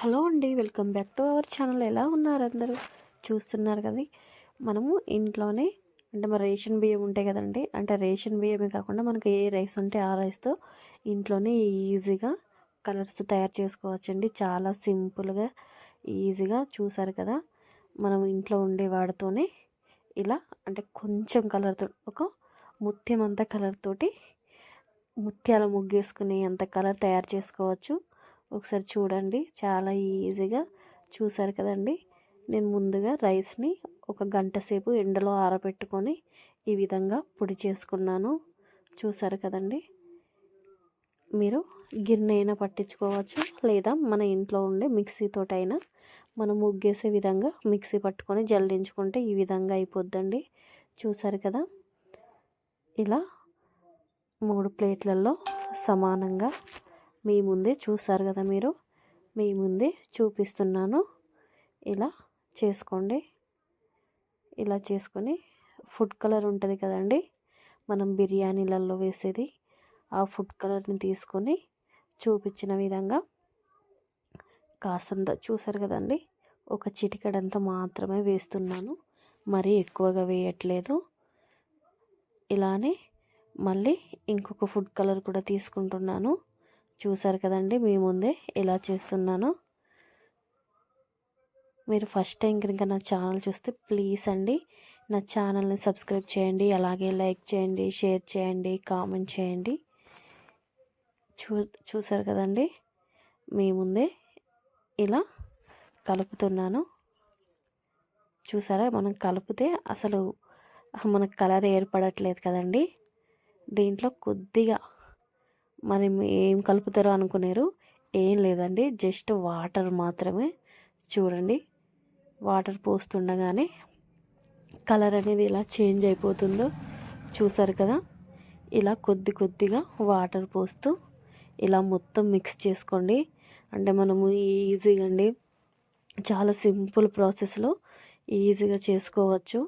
Hello అండి, welcome back to our channel. ఎలా ఉన్నారు అందరూ? చూస్తున్నారు కదా, మనము ఇంట్లోనే అంటే మన రేషన్ బియ్యం ఉంటాయి కదండి. అంటే రేషన్ బియ్యమే కాకుండా మనకు ఏ రైస్ ఉంటే ఆ రైస్తో ఇంట్లోనే ఈజీగా కలర్స్ తయారు చేసుకోవచ్చండి. చాలా సింపుల్గా ఈజీగా. చూసారు కదా, మనం ఇంట్లో ఉండే వాడితోనే ఇలా అంటే కొంచెం కలర్తో ఒక ముత్యం అంత కలర్ తోటి ముత్యాల ముగ్గేసుకునే అంత కలర్ తయారు చేసుకోవచ్చు. ఒకసారి చూడండి, చాలా ఈజీగా. చూసారు కదండి, నేను ముందుగా రైస్ని ఒక గంట సేపు ఎండలో ఆరబెట్టుకొని ఈ విధంగా పొడి చేసుకున్నాను. చూసారు కదండి, మీరు గిన్నె అయినా పట్టించుకోవచ్చు, లేదా మన ఇంట్లో ఉండే మిక్సీతోటైనా మనం ముగ్గేసే విధంగా మిక్సీ పట్టుకొని జల్లించుకుంటే ఈ విధంగా అయిపోద్దండి. చూసారు కదా, ఇలా 3 ప్లేట్లలో సమానంగా మీ ముందే చూసారు కదా, మీ ముందే చూపిస్తున్నాను. ఇలా చేసుకోండి. ఇలా చేసుకొని ఫుడ్ కలర్ ఉంటుంది కదండి, మనం బిర్యానీలలో వేసేది, ఆ ఫుడ్ కలర్ని తీసుకొని చూపించిన విధంగా కాస్తంత చూసారు కదండి, ఒక చిటికెడంత మాత్రమే వేస్తున్నాను, మరీ ఎక్కువగా వేయట్లేదు. ఇలానే మళ్ళీ ఇంకొక ఫుడ్ కలర్ కూడా తీసుకుంటున్నాను. చూసారు కదండి, మీ ముందే ఎలా చేస్తున్నానో. మీరు ఫస్ట్ టైం కనుక నా ఛానల్ చూస్తే ప్లీజ్ అండి నా ఛానల్ని సబ్స్క్రైబ్ చేయండి, అలాగే లైక్ చేయండి, షేర్ చేయండి, కామెంట్ చేయండి. చూసారు కదండి, మీ ముందే ఇలా కలుపుతున్నాను. చూసారా, మనం కలిపితే అసలు మనకు కలర్ ఏర్పడట్లేదు కదండి. దీంట్లో కొద్దిగా మరి ఏం కలుపుతారో అనుకున్నారు, ఏం లేదండి, జస్ట్ వాటర్ మాత్రమే. చూడండి, వాటర్ పోస్తుండగానే కలర్ అనేది ఇలా చేంజ్ అయిపోతుందో చూసారు కదా. ఇలా కొద్ది కొద్దిగా వాటర్ పోస్తూ ఇలా మొత్తం మిక్స్ చేసుకోండి. అంటే మనము ఈజీగా అండి, చాలా సింపుల్ ప్రాసెస్లో ఈజీగా చేసుకోవచ్చు.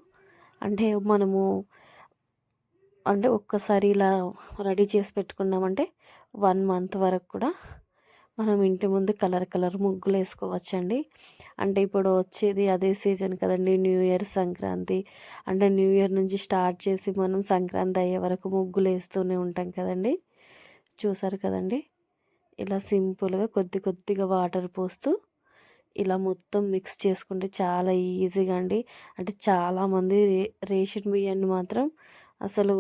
అంటే మనము అంటే ఒక్కసారి ఇలా రెడీ చేసి పెట్టుకున్నామంటే 1 మంత్ వరకు కూడా మనం ఇంటి ముందు కలర్ ముగ్గులు వేసుకోవచ్చండి. అంటే ఇప్పుడు వచ్చేది అదే సీజన్ కదండి, న్యూ ఇయర్, సంక్రాంతి. అంటే న్యూ ఇయర్ నుంచి స్టార్ట్ చేసి మనం సంక్రాంతి అయ్యే వరకు ముగ్గులు వేస్తూనే ఉంటాం కదండి. చూసారు కదండి, ఇలా సింపుల్గా కొద్ది కొద్దిగా వాటర్ పోస్తూ ఇలా మొత్తం మిక్స్ చేసుకుంటే చాలా ఈజీగా అండి. అంటే చాలామంది రేషన్ బియ్యాన్ని మాత్రం అసలు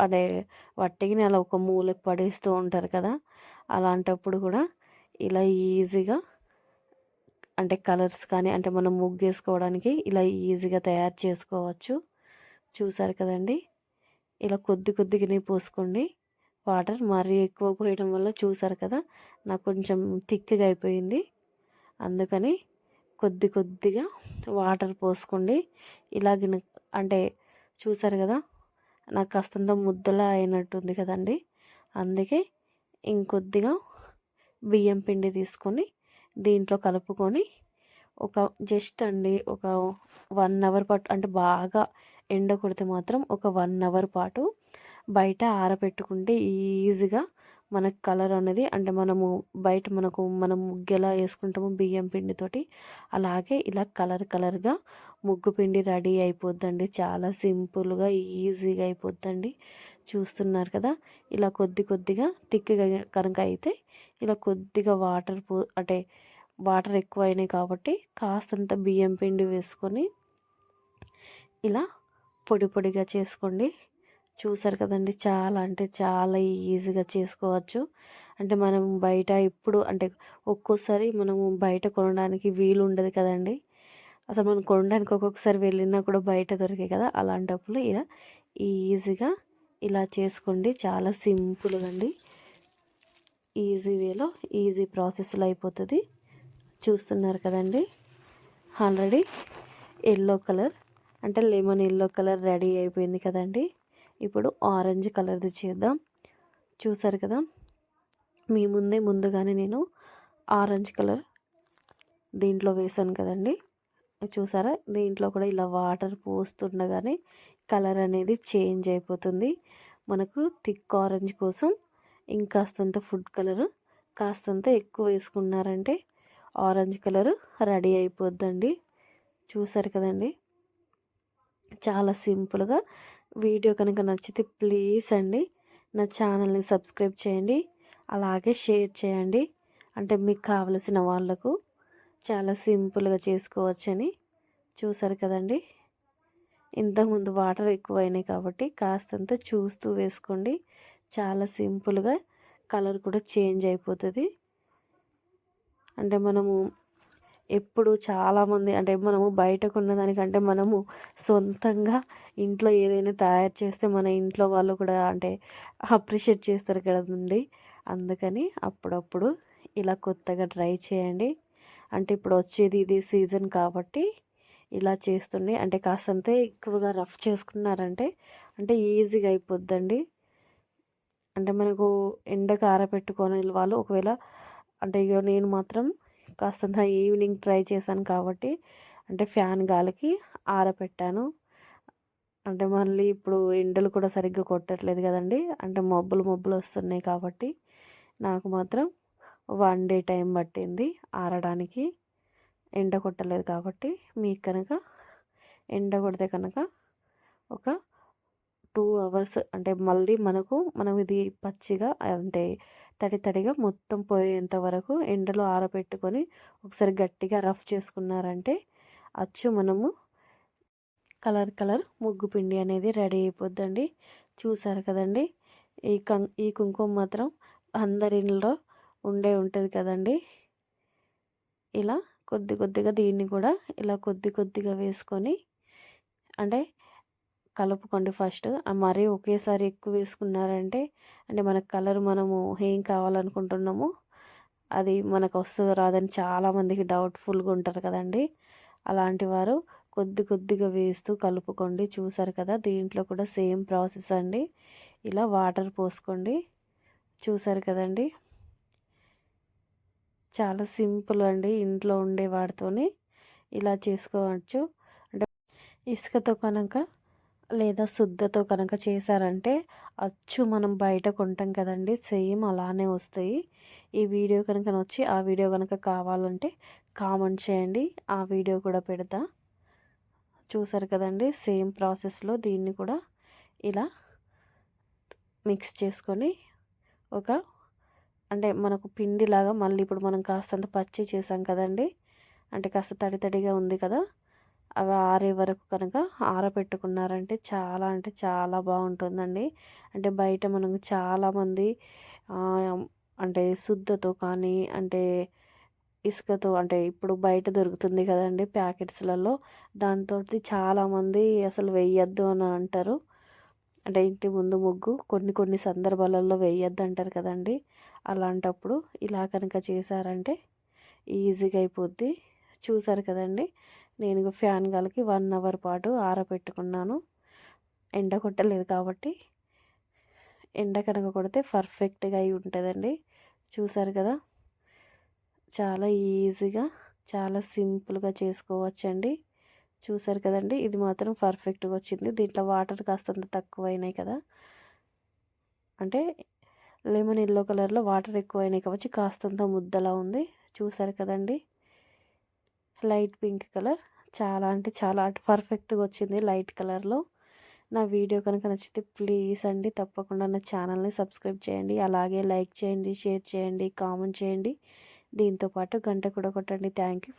అదే వట్టిగానే అలా ఒక మూలకు పడేస్తూ ఉంటారు కదా. అలాంటప్పుడు కూడా ఇలా ఈజీగా అంటే కలర్స్ కానీ అంటే మనం ముగ్గేసుకోవడానికి ఇలా ఈజీగా తయారు చేసుకోవచ్చు. చూసారు కదండి, ఇలా కొద్ది కొద్దిగానే పోసుకోండి వాటర్. మరీ ఎక్కువ పోయడం వల్ల చూసారు కదా, నాకు కొంచెం థిక్గా అయిపోయింది. అందుకని కొద్ది కొద్దిగా వాటర్ పోసుకోండి. ఇలాగ అంటే చూసారు కదా, నాకు కాస్తంత ముద్దలా అయినట్టుంది కదండి. అందుకే ఇంకొద్దిగా బియ్యం పిండి తీసుకొని దీంట్లో కలుపుకొని ఒక జస్ట్ అండి ఒక 1 అవర్ పాటు, అంటే బాగా ఎండ కొడితే మాత్రం ఒక 1 అవర్ పాటు బయట ఆరబెట్టుకుంటే ఈజీగా మనకు కలర్ అనేది, అంటే బయట మనం ముగ్గు ఎలా వేసుకుంటామో బియ్యం పిండితోటి, అలాగే ఇలా కలర్గా ముగ్గు పిండి రెడీ అయిపోద్దండి. చాలా సింపుల్గా ఈజీగా అయిపోద్దండి. చూస్తున్నారు కదా, ఇలా కొద్ది కొద్దిగా థిక్గా కనుక అయితే ఇలా కొద్దిగా అంటే వాటర్ ఎక్కువ అయినాయి కాబట్టి కాస్తంత బియ్యం పిండి వేసుకొని ఇలా పొడి పొడిగా చేసుకోండి. చూసారు కదండి, చాలా అంటే చాలా ఈజీగా చేసుకోవచ్చు. అంటే మనం బయట ఇప్పుడు అంటే ఒక్కోసారి మనము బయట కొనడానికి వీలు ఉండదు కదండి. అసలు మనం కొనడానికి ఒక్కొక్కసారి వెళ్ళినా కూడా బయట దొరికాయి కదా. అలాంటప్పుడు ఇలా ఈజీగా ఇలా చేసుకోండి. చాలా సింపుల్గా అండి, ఈజీ వేలో ఈజీ ప్రాసెస్లో అయిపోతుంది. చూస్తున్నారు కదండి, ఆల్రెడీ ఎల్లో కలర్ అంటే లెమన్ ఎల్లో కలర్ రెడీ అయిపోయింది కదండి. ఇప్పుడు ఆరెంజ్ కలర్ది చేద్దాం. చూసారు కదా, మీ ముందుగానే నేను ఆరెంజ్ కలర్ దీంట్లో వేసాను కదండి. చూసారా, దీంట్లో కూడా ఇలా వాటర్ పోస్తుండగానే కలర్ అనేది చేంజ్ అయిపోతుంది. మనకు థిక్ ఆరెంజ్ కోసం ఇంకాస్తంత ఫుడ్ కలర్ కాస్తంత ఎక్కువ వేసుకున్నారంటే ఆరెంజ్ కలర్ రెడీ అయిపోద్దండి. చూసారు కదండి, చాలా సింపుల్గా. వీడియో కనుక నచ్చితే ప్లీజ్ అండి నా ఛానల్ని సబ్స్క్రైబ్ చేయండి, అలాగే షేర్ చేయండి. అంటే మీకు కావలసిన వాళ్ళకు చాలా సింపుల్గా చేసుకోవచ్చని. చూసారు కదండి, ఇంతకుముందు వాటర్ ఎక్కువైనాయి కాబట్టి కాస్తంత చూస్తూ వేసుకోండి. చాలా సింపుల్గా కలర్ కూడా చేంజ్ అయిపోతుంది. అంటే మనము ఎప్పుడు చాలామంది అంటే మనము బయట కొన్నదానికంటే మనము సొంతంగా ఇంట్లో ఏదైనా తయారు చేస్తే మన ఇంట్లో వాళ్ళు కూడా అంటే అప్రిషియేట్ చేస్తారు కదండి. అందుకని అప్పుడప్పుడు ఇలా కొత్తగా ట్రై చేయండి. అంటే ఇప్పుడు వచ్చేది ఇది సీజన్ కాబట్టి ఇలా చేస్తుండే అంటే కాస్తంతే ఎక్కువగా రఫ్ చేసుకున్నారంటే అంటే ఈజీగా అయిపోద్దండి. అంటే మనకు ఎండకు ఆరబెట్టుకొని వాళ్ళు ఒకవేళ అంటే ఇక నేను మాత్రం కాస్తంత ఈవినింగ్ ట్రై చేశాను కాబట్టి అంటే ఫ్యాన్ గాలికి ఆరబెట్టాను. అంటే మళ్ళీ ఇప్పుడు ఎండలు కూడా సరిగ్గా కొట్టట్లేదు కదండి. అంటే మబ్బులు మబ్బులు వస్తున్నాయి కాబట్టి నాకు మాత్రం 1 డే టైం పట్టింది ఆరడానికి. ఎండ కొట్టలేదు కాబట్టి మీకు కనుక ఎండ కొడితే కనుక ఒక 2 అవర్స్ అంటే మళ్ళీ మనం ఇది పచ్చిగా అంటే తడి తడిగా మొత్తం పోయేంత వరకు ఎండలో ఆరబెట్టుకొని ఒకసారి గట్టిగా రఫ్ చేసుకున్నారంటే అచ్చు మనము కలర్ ముగ్గు పిండి అనేది రెడీ అయిపోద్దండి. చూసారు కదండి, ఈ కుంకుమ మాత్రం అందరిలో ఉంటుంది కదండి. ఇలా కొద్ది కొద్దిగా దీన్ని కూడా ఇలా కొద్ది కొద్దిగా వేసుకొని అంటే కలుపుకోండి ఫస్ట్. మరీ ఒకేసారి ఎక్కువ వేసుకున్నారంటే అంటే మనకు కలర్ మనము ఏం కావాలనుకుంటున్నామో అది మనకు వస్తుందో రాదని చాలామందికి డౌట్ఫుల్గా ఉంటారు కదండి. అలాంటి వారు కొద్ది కొద్దిగా వేస్తూ కలుపుకోండి. చూసారు కదా, దీంట్లో కూడా సేమ్ ప్రాసెస్ అండి. ఇలా వాటర్ పోసుకోండి. చూసారు కదండి, చాలా సింపుల్ అండి. ఇంట్లో ఉండే వాటితోనే ఇలా చేసుకోవచ్చు. అంటే ఇసుకతో కనుక లేదా శుద్ధతో కనుక చేశారంటే అచ్చు మనం బయట కొంటాం కదండి, సేమ్ అలానే వస్తాయి. ఈ వీడియో కనుక నచ్చి ఆ వీడియో కనుక కావాలంటే కామెంట్ చేయండి, ఆ వీడియో కూడా పెడతా. చూసారు కదండి, సేమ్ ప్రాసెస్లో దీన్ని కూడా ఇలా మిక్స్ చేసుకొని ఒక అంటే మనకు పిండిలాగా మళ్ళీ ఇప్పుడు మనం కాస్తంత పచ్చి చేసాం కదండి, అంటే కాస్త తడి తడిగా ఉంది కదా, అవి ఆరే వరకు కనుక ఆరబెట్టుకున్నారంటే చాలా అంటే చాలా బాగుంటుందండి. అంటే బయట మనం చాలామంది అంటే శుద్ధతో కానీ అంటే ఇసుకతో అంటే ఇప్పుడు బయట దొరుకుతుంది కదండి ప్యాకెట్స్లలో, దాంతో చాలామంది అసలు వేయద్దు అని అంటారు. అంటే ఇంటి ముందు ముగ్గు కొన్ని కొన్ని సందర్భాలలో వేయద్దు అంటారు కదండి. అలాంటప్పుడు ఇలా కనుక చేశారంటే ఈజీగా అయిపోద్ది. చూసారు కదండి, నేను ఫ్యాన్ గాలికి 1 అవర్ పాటు ఆరబెట్టుకున్నాను. ఎండ కొట్టలేదు కాబట్టి ఎండ కనుక కొడితే పర్ఫెక్ట్గా అయి ఉంటుందండి. చూసారు కదా, చాలా ఈజీగా చాలా సింపుల్గా చేసుకోవచ్చండి. చూసారు కదండి, ఇది మాత్రం పర్ఫెక్ట్గా వచ్చింది. దీంట్లో వాటర్ కాస్తంత తక్కువైనాయి కదా, అంటే లెమన్ ఎల్లో కలర్లో వాటర్ ఎక్కువైనాయి కాబట్టి కాస్తంత ముద్దలా ఉంది. చూసారు కదండి, లైట్ పింక్ కలర్ చాలా అంటే చాలా పర్ఫెక్ట్గా వచ్చింది లైట్ కలర్లో. నా వీడియో కనుక నచ్చితే ప్లీజ్ అండి తప్పకుండా నా ఛానల్ని సబ్స్క్రైబ్ చేయండి, అలాగే లైక్ చేయండి, షేర్ చేయండి, కామెంట్ చేయండి. దీంతోపాటు గంట కూడా కొట్టండి. Thank you.